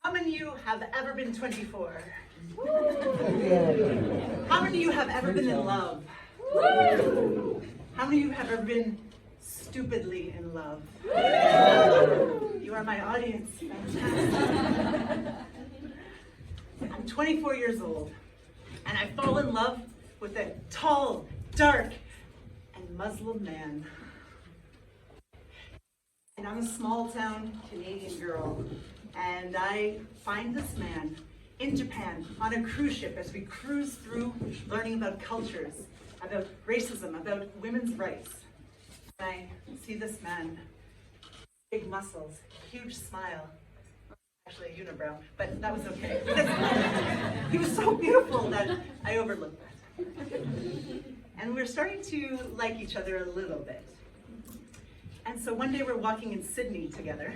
How many of you have ever been 24? How many of you have ever been in love? How many of you have ever been stupidly in love? You are my audience. Fantastic. I'm 24 years old, and I fall in love with a tall, dark, and Muslim man. And I'm a small town Canadian girl, and I find this man in Japan on a cruise ship as we cruise through learning about cultures, about racism, about women's rights. And I see this man, big muscles, huge smile, actually a unibrow, but that was okay. He was so beautiful that I overlooked that. And we're starting to like each other a little bit. And so one day we're walking in Sydney together,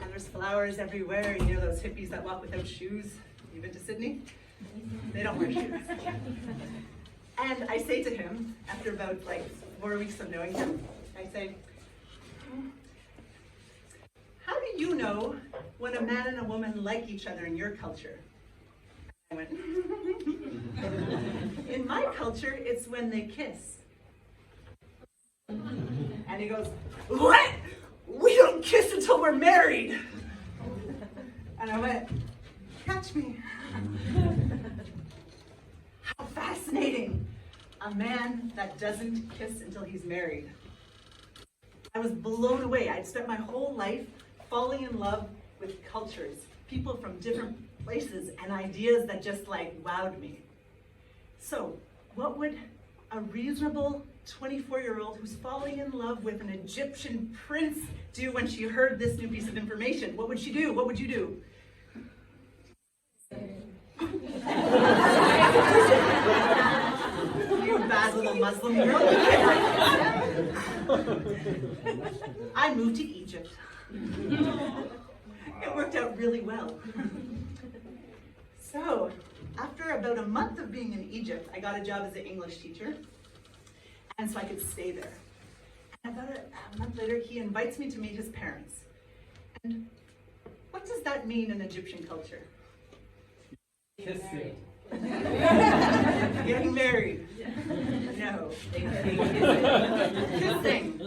and there's flowers everywhere. You know those hippies that walk without shoes? You've been to Sydney? They don't wear shoes. And I say to him, after about 4 weeks of knowing him, I say, how do you know when a man and a woman like each other in your culture? I went, in my culture, it's when they kiss. And he goes, what? We don't kiss until we're married. And I went, catch me. How fascinating. A man that doesn't kiss until he's married. I was blown away. I'd spent my whole life falling in love with cultures, people from different places and ideas that just wowed me. So what would a reasonable 24-year-old who's falling in love with an Egyptian prince do when she heard this new piece of information? What would she do? What would you do? You bad little Muslim girl. I moved to Egypt. It worked out really well. So, after about a month of being in Egypt, I got a job as an English teacher, and so I could stay there. And about a month later, he invites me to meet his parents. And what does that mean in Egyptian culture? Kissing. Getting married. No. Kissing.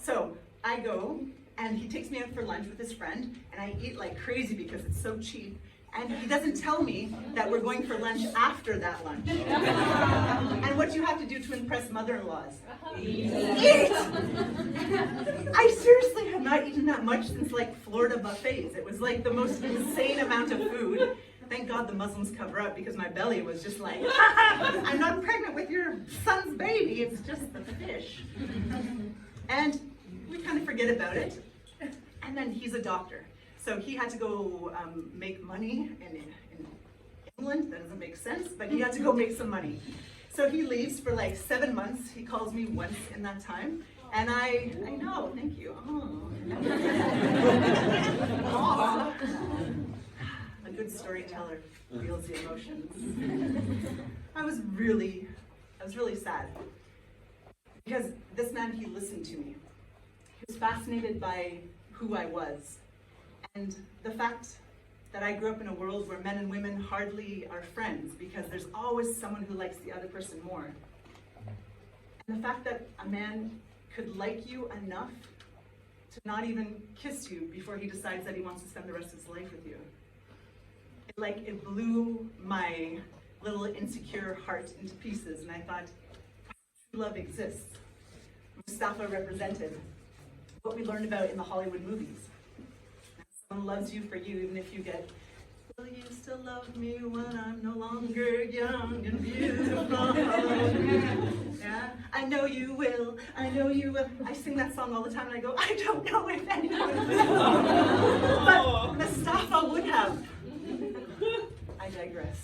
So I go, and he takes me out for lunch with his friend, and I eat like crazy because it's so cheap. And he doesn't tell me that we're going for lunch after that lunch. And what you have to do to impress mother-in-laws? Eat! I seriously have not eaten that much since Florida buffets. It was the most insane amount of food. Thank God the Muslims cover up because my belly was just I'm not pregnant with your son's baby, it's just the fish. And we kind of forget about it. And then he's a doctor. So he had to go make money in England. That doesn't make sense, but he had to go make some money. So he leaves for 7 months. He calls me once in that time. And I know, thank you. Oh. A good storyteller feels the emotions. I was really sad. Because this man, he listened to me. He was fascinated by who I was. And the fact that I grew up in a world where men and women hardly are friends because there's always someone who likes the other person more. And the fact that a man could like you enough to not even kiss you before he decides that he wants to spend the rest of his life with you. It blew my little insecure heart into pieces, and I thought, true love exists. Mustafa represented what we learned about in the Hollywood movies. Someone loves you for you, even if you get, will you still love me when I'm no longer young and beautiful? Yeah, I know you will, I know you will. I sing that song all the time and I go, I don't know if anyone will. But Mustafa would have. I digress.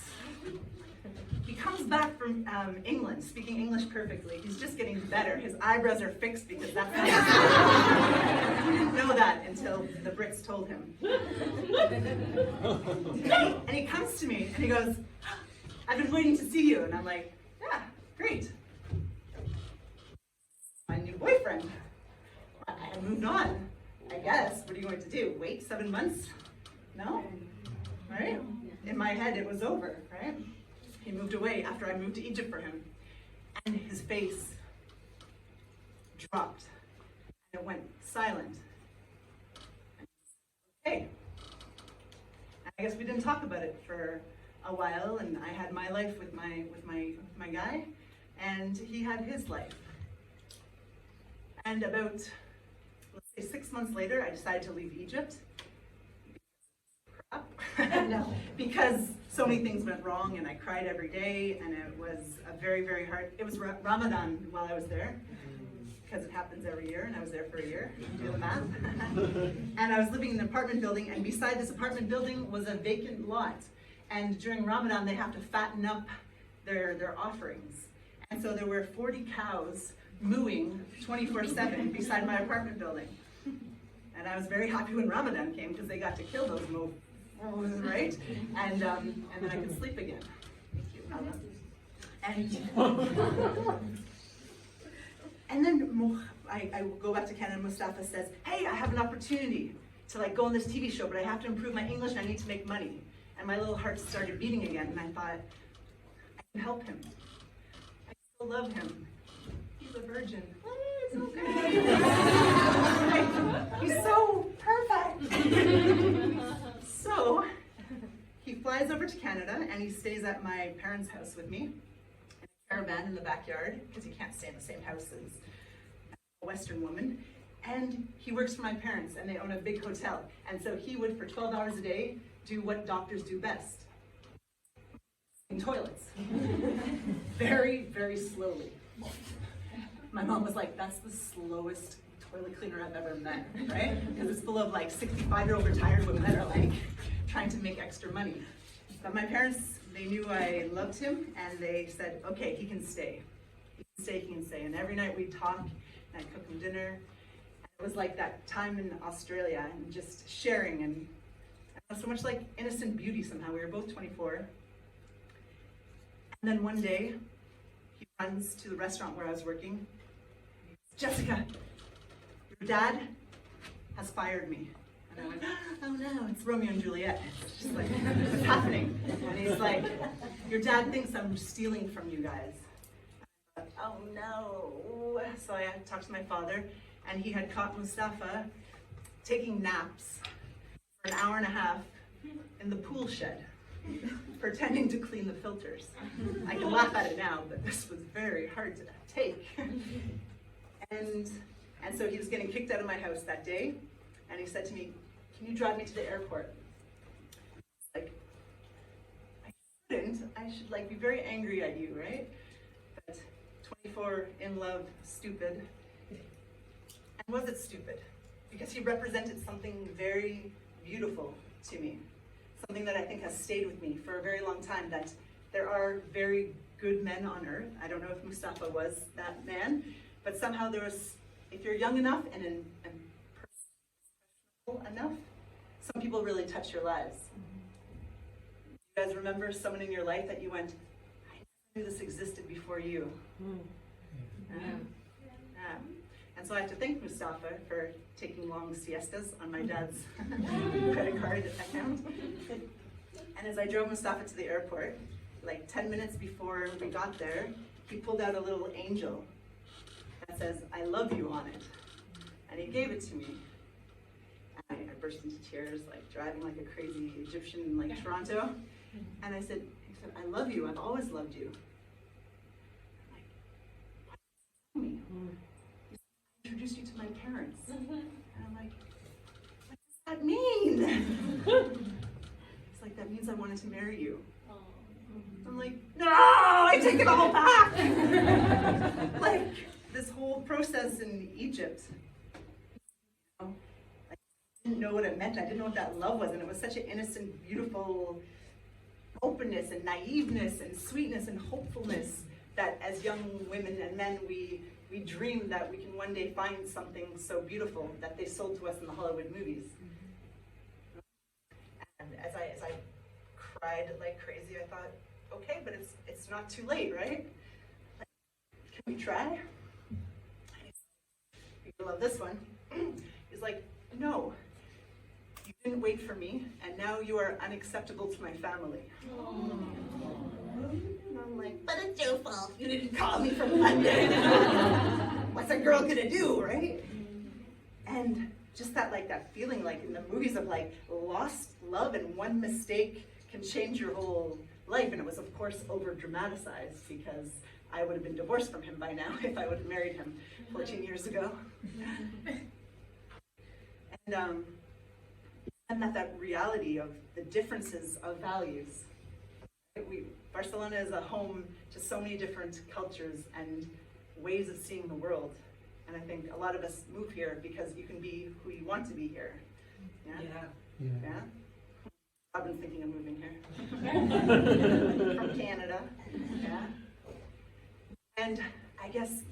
He comes back from England, speaking English perfectly. He's just getting better. His eyebrows are fixed because that's how he didn't know that until the Brits told him. And he comes to me and he goes, I've been waiting to see you. And I'm like, yeah, great. My new boyfriend. I moved on, I guess. What are you going to do? Wait 7 months? No? Right? In my head, it was over, right? He moved away after I moved to Egypt for him. And his face dropped. And it went silent. Okay. And I guess we didn't talk about it for a while, and I had my life with my guy, and he had his life. And about, let's say 6 months later, I decided to leave Egypt. No, because so many things went wrong, and I cried every day, and it was a very, very hard. It was Ramadan while I was there, because it happens every year, and I was there for a year. Do the math. And I was living in an apartment building, and beside this apartment building was a vacant lot. And during Ramadan, they have to fatten up their offerings. And so there were 40 cows mooing 24/7 beside my apartment building. And I was very happy when Ramadan came, because they got to kill those moos, right? And then I could sleep again. Thank you, Allah. And then I go back to Canada, and Mustafa says, hey, I have an opportunity to go on this TV show, but I have to improve my English and I need to make money. And my little heart started beating again, and I thought, I can help him. I still love him. He's a virgin. It's okay. He's so perfect. So he flies over to Canada, and he stays at my parents' house with me in a caravan in the backyard, because he can't stay in the same house as a Western woman. And he works for my parents, and they own a big hotel. And so he would, for 12 hours a day, do what doctors do best. In toilets. Very, very slowly. My mom was like, that's the slowest toilet cleaner I've ever met, right? Because it's full of 65-year-old retired women that are trying to make extra money. But my parents, they knew I loved him, and they said, okay, he can stay. He can stay, he can stay. And every night we'd talk, and I'd cook him dinner. It was like that time in Australia, and just sharing, and so much like innocent beauty somehow. We were both 24. And then one day, he runs to the restaurant where I was working. Jessica, your dad has fired me. And I went, oh no, it's Romeo and Juliet. It's just what's happening? And he's like, your dad thinks I'm stealing from you guys. I thought, oh no. So I talked to my father, and he had caught Mustafa taking naps for an hour and a half in the pool shed, pretending to clean the filters. I can laugh at it now, but this was very hard to take. And so he was getting kicked out of my house that day, and he said to me, can you drive me to the airport? I shouldn't. I should be very angry at you, right? But 24, in love, stupid. And was it stupid? Because he represented something very beautiful to me. Something that I think has stayed with me for a very long time, that there are very good men on earth. I don't know if Mustafa was that man, but somehow there was, if you're young enough and personal enough, some people really touch your lives. You guys remember someone in your life that you went, I never knew this existed before you? Yeah. And so I have to thank Mustafa for taking long siestas on my dad's credit card account. And as I drove Mustafa to the airport, 10 minutes before we got there, he pulled out a little angel that says, I love you on it. And he gave it to me. And I burst into tears, driving like a crazy Egyptian in Toronto. And he said, I love you, I've always loved you. I'm like, what did you tell me? Introduced you to my parents. And I'm like, what does that mean? It's like, that means I wanted to marry you. I'm like, no, I take it all back. This whole process in Egypt, I didn't know what it meant. I didn't know what that love was. And it was such an innocent, beautiful openness and naiveness and sweetness and hopefulness that as young women and men, we dream that we can one day find something so beautiful that they sold to us in the Hollywood movies. And as I cried like crazy, I thought, okay, but it's not too late, right? Can we try? You love this one. He's like, no, you You didn't wait for me, and now you are unacceptable to my family. And I'm like, but it's your fault. You didn't call me from London. What's a girl gonna do, right? And just that feeling like in the movies of like lost love and one mistake can change your whole life. And it was of course over dramatized because I would have been divorced from him by now if I would have married him 14 years ago. And that reality of the differences of values. Barcelona is a home to so many different cultures and ways of seeing the world. And I think a lot of us move here because you can be who you want to be here. Yeah? Yeah? I've been thinking of moving here. From Canada. Yeah? And I guess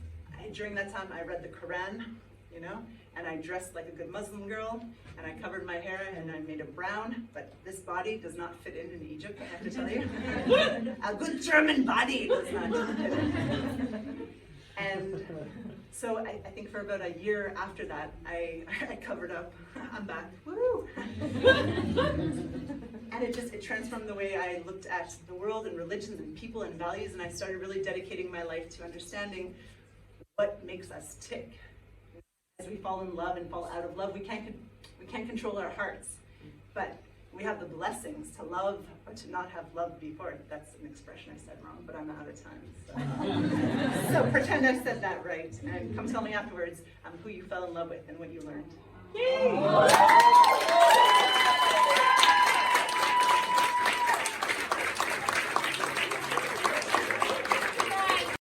during that time I read the Quran, you know, and I dressed like a good Muslim girl, and I covered my hair and I made it brown, but this body does not fit in Egypt, I have to tell you. A good German body does not fit in. And so I think for about a year after that, I covered up. I'm back. Woo! And it transformed the way I looked at the world and religions and people and values, and I started really dedicating my life to understanding what makes us tick. As we fall in love and fall out of love, we can't control our hearts, but we have the blessings to love or to not have loved before. That's an expression I said wrong, but I'm out of time. So pretend I said that right, and come tell me afterwards who you fell in love with and what you learned. Yay!